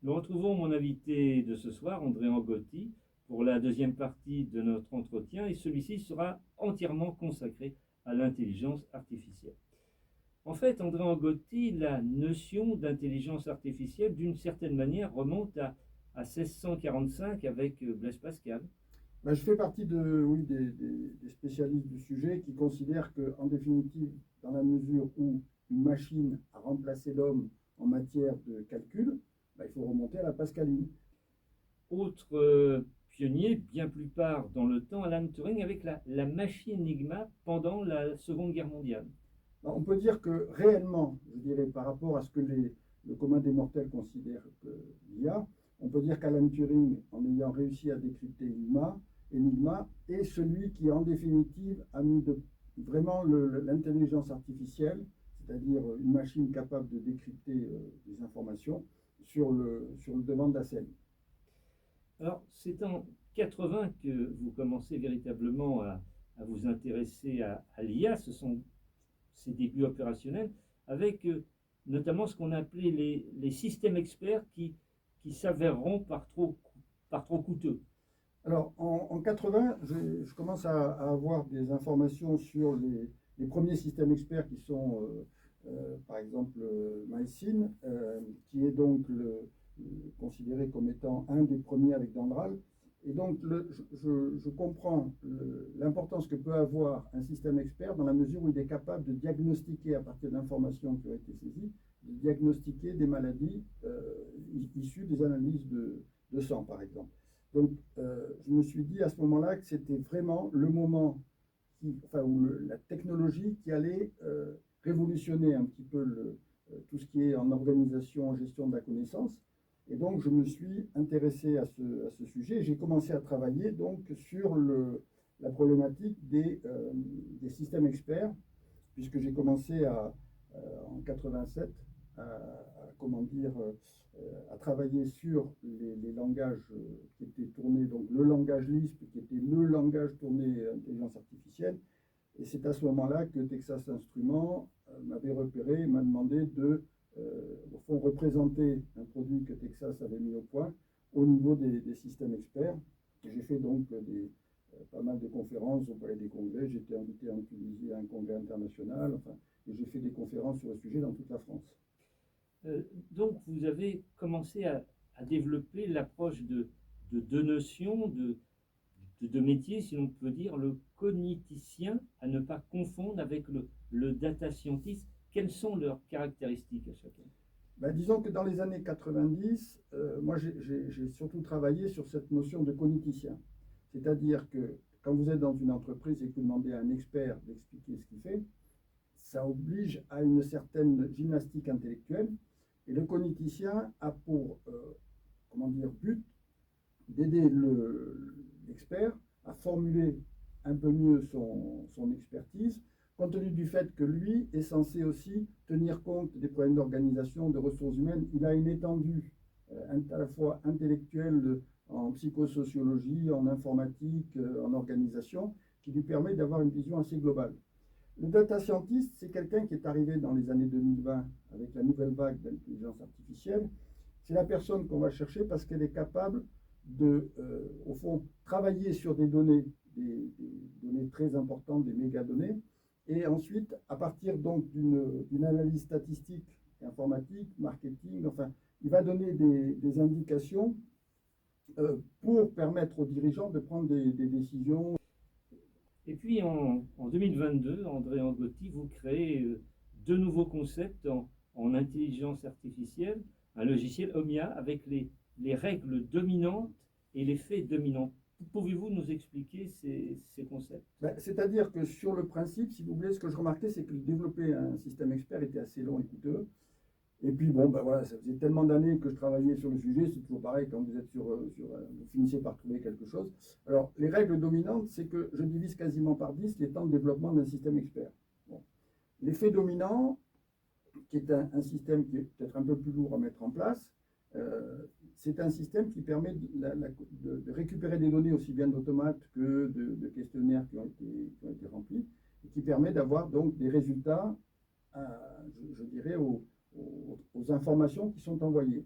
Nous retrouvons mon invité de ce soir, André Angotti, pour la deuxième partie de notre entretien, et celui-ci sera entièrement consacré à l'intelligence artificielle. En fait, André Angotti, la notion d'intelligence artificielle, d'une certaine manière, remonte à 1645 avec Blaise Pascal. Ben, je fais partie oui, des spécialistes du sujet qui considèrent qu'en définitive, dans la mesure où une machine a remplacé l'homme en matière de calcul, ben, il faut remonter à la Pascaline. Autre pionnier, bien plus tard dans le temps, Alan Turing avec la machine Enigma pendant la Seconde Guerre mondiale. Ben, on peut dire que réellement, je dirais, par rapport à ce que le commun des mortels considère l'IA, on peut dire qu'Alan Turing, en ayant réussi à décrypter Enigma est celui qui, en définitive, a mis vraiment l'intelligence artificielle, c'est-à-dire une machine capable de décrypter des informations, sur le devant de la scène. Alors, c'est en 80 que vous commencez véritablement à vous intéresser à l'IA. Ce sont ses débuts opérationnels, avec notamment ce qu'on appelait les systèmes experts qui s'avéreront par trop coûteux. Alors, en 80, je commence à avoir des informations sur les premiers systèmes experts qui sont, par exemple, MySyn, qui est donc considéré comme étant un des premiers avec Dandral. Et donc, je comprends l'importance que peut avoir un système expert dans la mesure où il est capable de diagnostiquer, à partir d'informations qui ont été saisies, de diagnostiquer des maladies issues des analyses de sang, par exemple. Donc, je me suis dit à ce moment-là que c'était vraiment le moment où la technologie qui allait révolutionner un petit peu tout ce qui est en organisation, en gestion de la connaissance. Et donc, je me suis intéressé à ce sujet. J'ai commencé à travailler donc sur la problématique des systèmes experts, puisque j'ai commencé en 87 comment dire, à travailler sur les langages qui étaient tournés, donc le langage Lisp, qui était le langage tourné intelligence artificielle. Et c'est à ce moment-là que Texas Instruments m'avait repéré et m'a demandé de, au fond, représenter un produit que Texas avait mis au point au niveau des systèmes experts. Et j'ai fait donc pas mal de conférences au Palais des Congrès. J'ai été invité en Tunisie à un congrès international. Enfin, et j'ai fait des conférences sur le sujet dans toute la France. Donc, vous avez commencé à développer l'approche de deux notions, de métiers, si l'on peut dire, le cogniticien, à ne pas confondre avec le data scientist. Quelles sont leurs caractéristiques à chacun? Ben, disons que dans les années 90, moi j'ai surtout travaillé sur cette notion de cogniticien. C'est-à-dire que quand vous êtes dans une entreprise et que vous demandez à un expert d'expliquer ce qu'il fait, ça oblige à une certaine gymnastique intellectuelle. Et le cogniticien a pour but d'aider l'expert à formuler un peu mieux son expertise, compte tenu du fait que lui est censé aussi tenir compte des problèmes d'organisation, de ressources humaines. Il a une étendue à la fois intellectuelle en psychosociologie, en informatique, en organisation, qui lui permet d'avoir une vision assez globale. Le data scientist, c'est quelqu'un qui est arrivé dans les années 2020 avec la nouvelle vague d'intelligence artificielle. C'est la personne qu'on va chercher parce qu'elle est capable de, au fond, travailler sur des données très importantes, des mégadonnées, et ensuite, à partir donc d'une analyse statistique, informatique, marketing, enfin, il va donner des indications pour permettre aux dirigeants de prendre des décisions. Et puis en 2022, André Angotti, vous créez deux nouveaux concepts en intelligence artificielle, un logiciel OMIA avec les règles dominantes et les faits dominants. Pouvez-vous nous expliquer ces concepts? C'est-à-dire que sur le principe, si vous voulez, ce que je remarquais, c'est que développer un système expert était assez long et coûteux. Et puis bon, ben voilà, ça faisait tellement d'années que je travaillais sur le sujet, c'est toujours pareil, quand vous êtes vous finissez par trouver quelque chose. Alors, les règles dominantes, c'est que je divise quasiment par 10 les temps de développement d'un système expert. Bon. L'effet dominant, qui est un système qui est peut-être un peu plus lourd à mettre en place, c'est un système qui permet de récupérer des données aussi bien d'automates que de questionnaires qui ont été remplis, et qui permet d'avoir donc des résultats, je dirais, aux informations qui sont envoyées.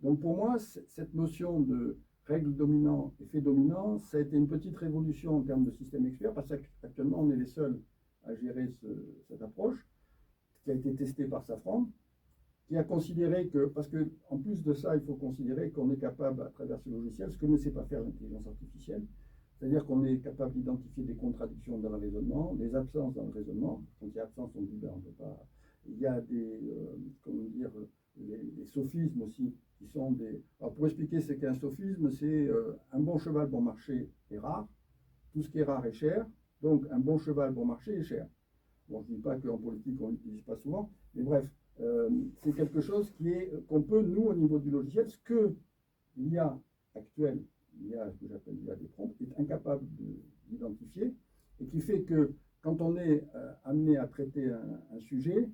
Donc pour moi, cette notion de règle dominant, effet dominant, ça a été une petite révolution en termes de système expert, parce qu'actuellement, on est les seuls à gérer cette approche, qui a été testée par Safran, qui a considéré que, parce qu'en plus de ça, il faut considérer qu'on est capable, à travers ce logiciel, ce que ne sait pas faire l'intelligence artificielle, c'est-à-dire qu'on est capable d'identifier des contradictions dans le raisonnement, des absences dans le raisonnement. Quand il y a absence, on dit, ben, on peut pas. Il y a comment dire, des sophismes aussi, qui sont des. Alors pour expliquer ce qu'est un sophisme, c'est un bon cheval bon marché est rare, tout ce qui est rare est cher, donc un bon cheval bon marché est cher. Bon, je ne dis pas qu'en politique on ne l'utilise pas souvent, mais bref, c'est quelque chose qu'on peut, nous, au niveau du logiciel, ce que l'IA actuelle, l'IA que j'appelle l'IA des prompts, est incapable d'identifier, et qui fait que quand on est amené à traiter un sujet,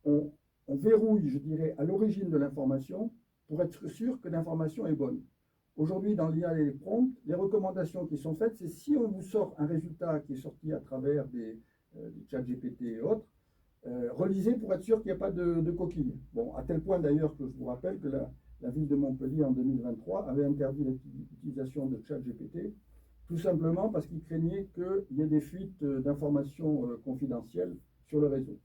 on verrouille, je dirais, à l'origine de l'information pour être sûr que l'information est bonne. Aujourd'hui, dans l'IA et les prompts, les recommandations qui sont faites, c'est si on vous sort un résultat qui est sorti à travers des chats GPT et autres, relisez pour être sûr qu'il n'y a pas de coquille. Bon, à tel point d'ailleurs que je vous rappelle que la ville de Montpellier en 2023 avait interdit l'utilisation de chat GPT, tout simplement parce qu'ils craignaient qu'il y ait des fuites d'informations confidentielles sur le réseau.